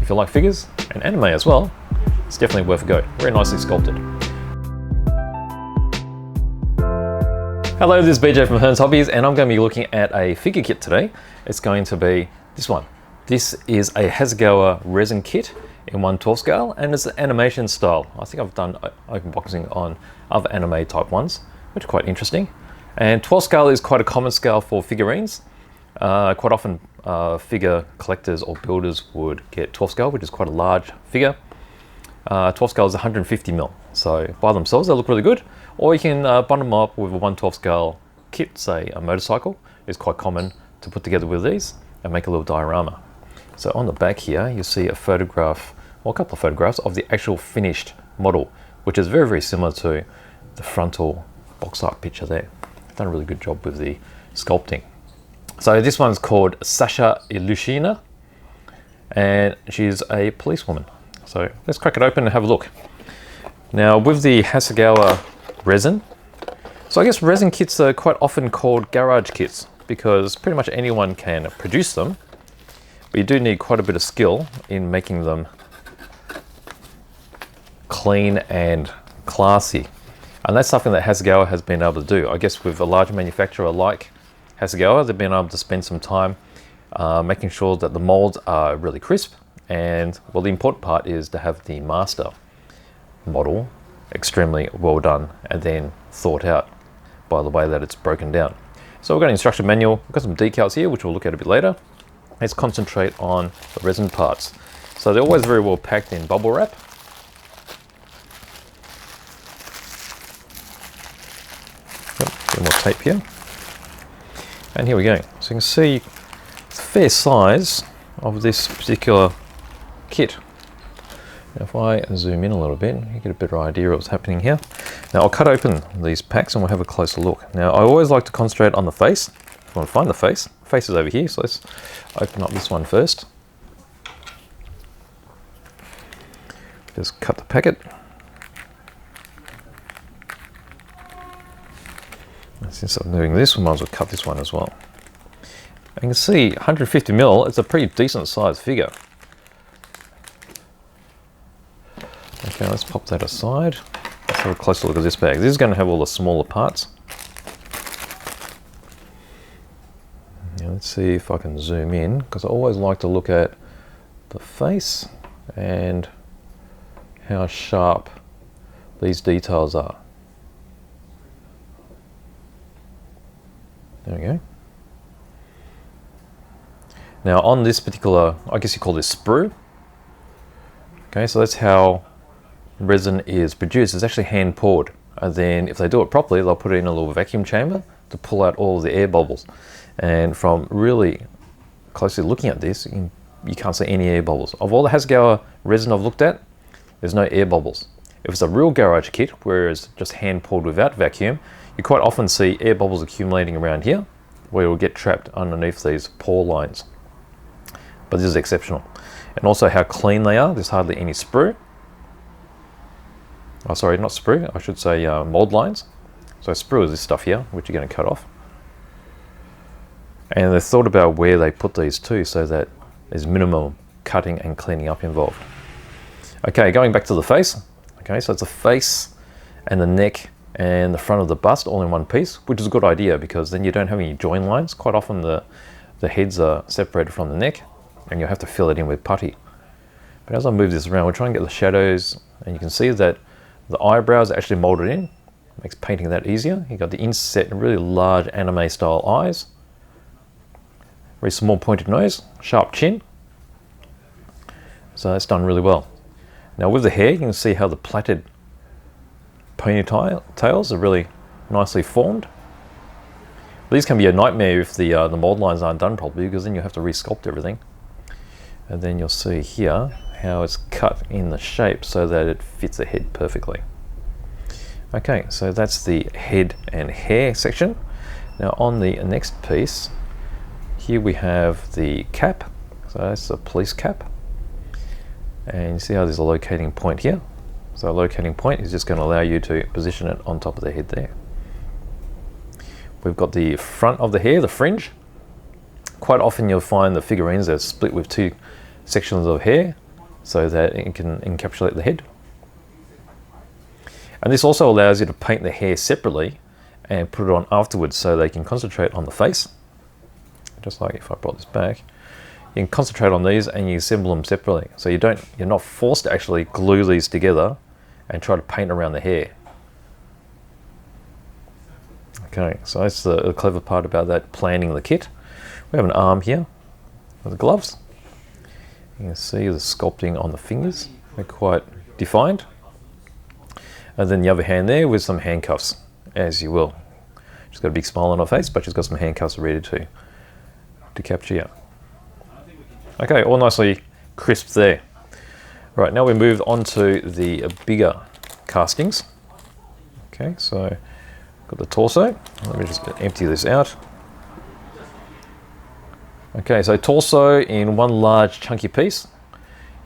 if you like figures and anime as well, it's definitely worth a go. Very nicely sculpted. Hello, this is BJ from Hearns Hobbies, and I'm going to be looking at a figure kit today. It's going to be this one. This is a Hasegawa resin kit in 1/12 scale, and it's an animation style. I think I've done open boxing on other anime type ones, which are quite interesting. And 12 scale is quite a common scale for figurines. Quite often figure collectors or builders would get 12 scale, which is quite a large figure. 12 scale is 150 mil, so by themselves they look really good. Or you can bundle them up with a 1/12 scale kit, say a motorcycle is quite common to put together with these and make a little diorama. So on the back here you see a photograph, or a couple of photographs of the actual finished model, which is very, very similar to the frontal box art picture there. Done a really good job with the sculpting. So this one's called Sasha Ilyushina, and she's a policewoman. So let's crack it open and have a look. Now with the Hasegawa resin, so I guess resin kits are quite often called garage kits because pretty much anyone can produce them, but you do need quite a bit of skill in making them clean and classy. And that's something that Hasegawa has been able to do. I guess with a large manufacturer like Hasegawa, they've been able to spend some time making sure that the molds are really crisp. And well, the important part is to have the master model extremely well done and then thought out by the way that it's broken down. So we've got an instruction manual, we've got some decals here, which we'll look at a bit later. Let's concentrate on the resin parts. So they're always very well packed in bubble wrap. Bit more tape here. And here we go. So you can see the fair size of this particular kit. Now if I zoom in a little bit, you get a better idea of what's happening here. Now I'll cut open these packs and we'll have a closer look. Now I always like to concentrate on the face. If I want to find the face, the face is over here, so let's open up this one first. Just cut the packet. Since I'm doing this, we might as well cut this one as well. You can see 150 mil, it's a pretty decent sized figure. Okay, let's pop that aside. Let's have a closer look at this bag. This is going to have all the smaller parts. Now let's see if I can zoom in, because I always like to look at the face and how sharp these details are. There we go. Now on this particular, I guess you call this sprue. Okay, so that's how resin is produced. It's actually hand poured, and then if they do it properly, they'll put it in a little vacuum chamber to pull out all of the air bubbles. And from really closely looking at this, you can't see any air bubbles. Of all the Hasegawa resin I've looked at, there's no air bubbles. If it's a real garage kit, where it's just hand poured without vacuum, you quite often see air bubbles accumulating around here, where it will get trapped underneath these pore lines. But this is exceptional. And also how clean they are. There's hardly any sprue. Oh, sorry, not sprue. I should say mold lines. So sprue is this stuff here, which you're going to cut off. And they've thought about where they put these too, so that there's minimum cutting and cleaning up involved. Okay, going back to the face. Okay, so it's the face and the neck and the front of the bust all in one piece, which is a good idea because then you don't have any join lines. Quite often the heads are separated from the neck and you'll have to fill it in with putty. But as I move this around, we'll try and get the shadows, and you can see that the eyebrows are actually molded in. Makes painting that easier. You've got the inset and really large anime style eyes. Very small pointed nose, sharp chin. So that's done really well. Now with the hair, you can see how the plaited ponytails are really nicely formed. These can be a nightmare if the mold lines aren't done properly, because then you have to re-sculpt everything. And then you'll see here how it's cut in the shape so that it fits the head perfectly. Okay, so that's the head and hair section. Now on the next piece, here we have the cap. So that's a police cap. And you see how there's a locating point here. So a locating point is just going to allow you to position it on top of the head there. We've got the front of the hair, the fringe. Quite often you'll find the figurines that are split with two sections of hair. so that it can encapsulate the head. And this also allows you to paint the hair separately and put it on afterwards so they can concentrate on the face. Just like if I brought this back, you can concentrate on these and you assemble them separately. So you're not forced to actually glue these together and try to paint around the hair. Okay, so that's the clever part about that planning the kit. We have an arm here with the gloves. You can see the sculpting on the fingers. They're quite defined. And then the other hand there with some handcuffs, as you will. She's got a big smile on her face, but she's got some handcuffs ready to capture you. Okay, all nicely crisp there. Right, now we move on to the bigger castings. Okay, so got the torso. Let me just empty this out. Okay, so torso in one large chunky piece.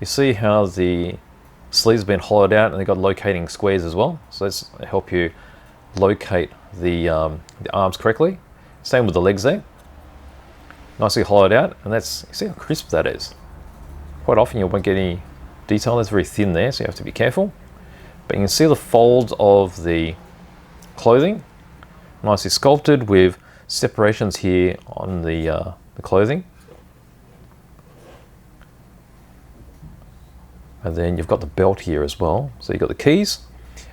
You see how the sleeves have been hollowed out and they've got locating squares as well. So let's help you locate the arms correctly. Same with the legs there. Nicely hollowed out, and that's, you see how crisp that is. Quite often you won't get any detail. That's very thin there, so you have to be careful. But you can see the folds of the clothing, nicely sculpted with separations here on the clothing. And then you've got the belt here as well. So you've got the keys,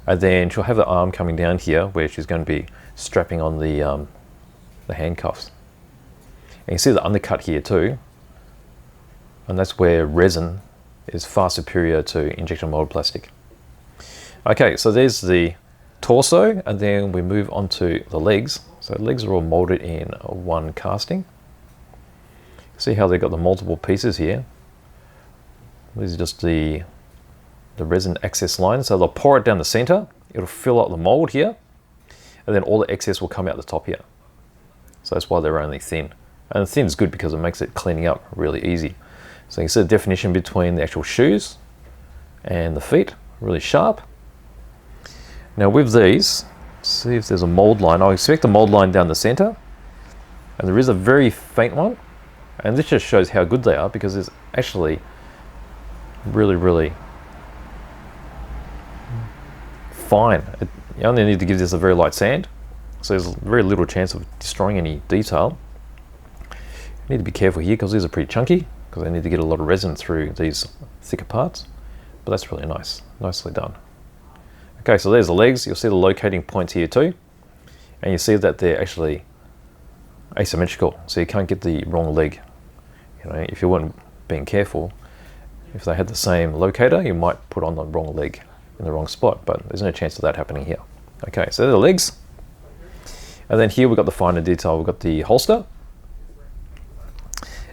and then she'll have the arm coming down here where she's going to be strapping on the handcuffs. And you see the undercut here too, and that's where resin is far superior to injection molded plastic. Okay, so there's the torso, and then we move on to the legs. So the legs are all molded in one casting. See how they've got the multiple pieces here. These are just the resin access lines. So they'll pour it down the center, it'll fill up the mold here, and then all the excess will come out the top here. So that's why they're only thin. And thin is good because it makes it cleaning up really easy. So you can see the definition between the actual shoes and the feet, really sharp. Now with these, see if there's a mold line. I expect a mold line down the center, and there is a very faint one. And this just shows how good they are because it's actually really fine. You only need to give this a very light sand, so there's very little chance of destroying any detail. You need to be careful here because these are pretty chunky because they need to get a lot of resin through these thicker parts, but that's really nice, nicely done. Okay, so there's the legs. You'll see the locating points here too, and you see that they're actually asymmetrical, so you can't get the wrong leg. You know, if you weren't being careful, if they had the same locator, you might put on the wrong leg in the wrong spot, but there's no chance of that happening here. Okay, so they're the legs. And then here we've got the finer detail. We've got the holster,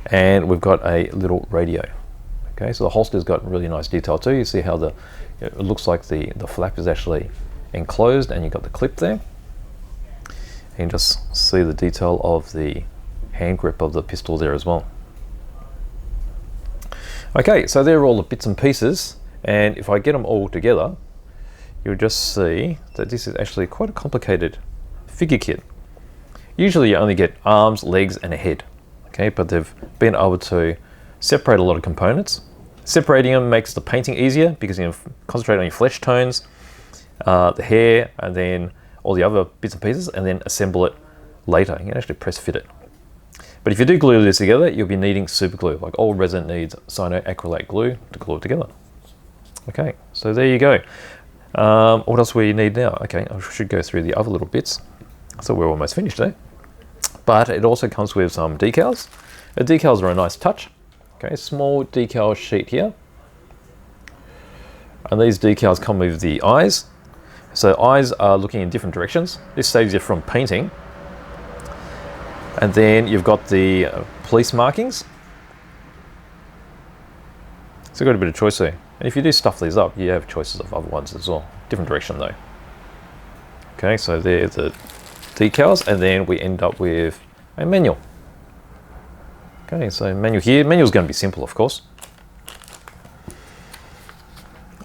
and we've got a little radio. Okay, so the holster's got really nice detail too. You see how it looks like the flap is actually enclosed, and you've got the clip there. You can just see the detail of the hand grip of the pistol there as well. Okay, so they're all the bits and pieces, and if I get them all together, you'll just see that this is actually quite a complicated figure kit. Usually you only get arms, legs, and a head. Okay, but they've been able to separate a lot of components. Separating them makes the painting easier because you can concentrate on your flesh tones, the hair, and then all the other bits and pieces, and then assemble it later. You can actually press fit it. But if you do glue this together, you'll be needing super glue. Like all resin needs cyanoacrylate glue to glue it together. Okay, so there you go. What else we need now? Okay, I should go through the other little bits. So we're almost finished there. But it also comes with some decals. The decals are a nice touch. Okay, small decal sheet here. And these decals come with the eyes. So eyes are looking in different directions. This saves you from painting. And then you've got the police markings. So you've got a bit of choice there. And if you do stuff these up, you have choices of other ones as well. Different direction though. Okay, so there's the decals, and then we end up with a manual. Okay, so manual here. Manual's going to be simple, of course.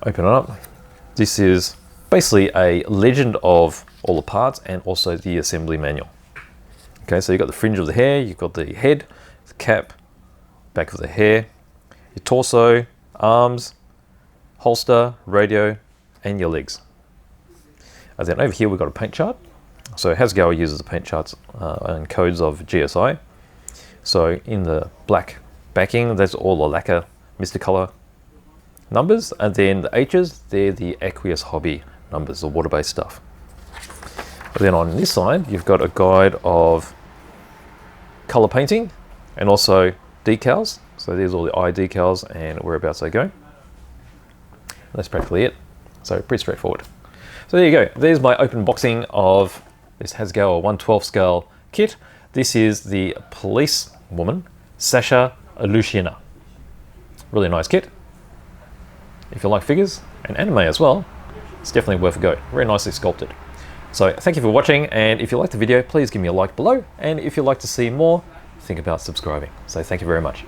Open it up. This is basically a legend of all the parts and also the assembly manual. Okay, so you've got the fringe of the hair, you've got the head, the cap, back of the hair, your torso, arms, holster, radio, and your legs. And then over here we've got a paint chart. So Hasegawa uses the paint charts and codes of GSI. So in the black backing, that's all the lacquer Mr. Color numbers, and then the H's, they're the Aqueous Hobby numbers, the water-based stuff. But then on this side, you've got a guide of color painting and also decals. So there's all the eye decals and whereabouts they go. That's practically it. So pretty straightforward. So there you go. There's my open boxing of this Hasegawa 1/12 scale kit. This is the police woman, Sasha Alushina. Really nice kit. If you like figures and anime as well, it's definitely worth a go. Very nicely sculpted. So thank you for watching, and if you liked the video, please give me a like below, and if you'd like to see more, think about subscribing. So thank you very much.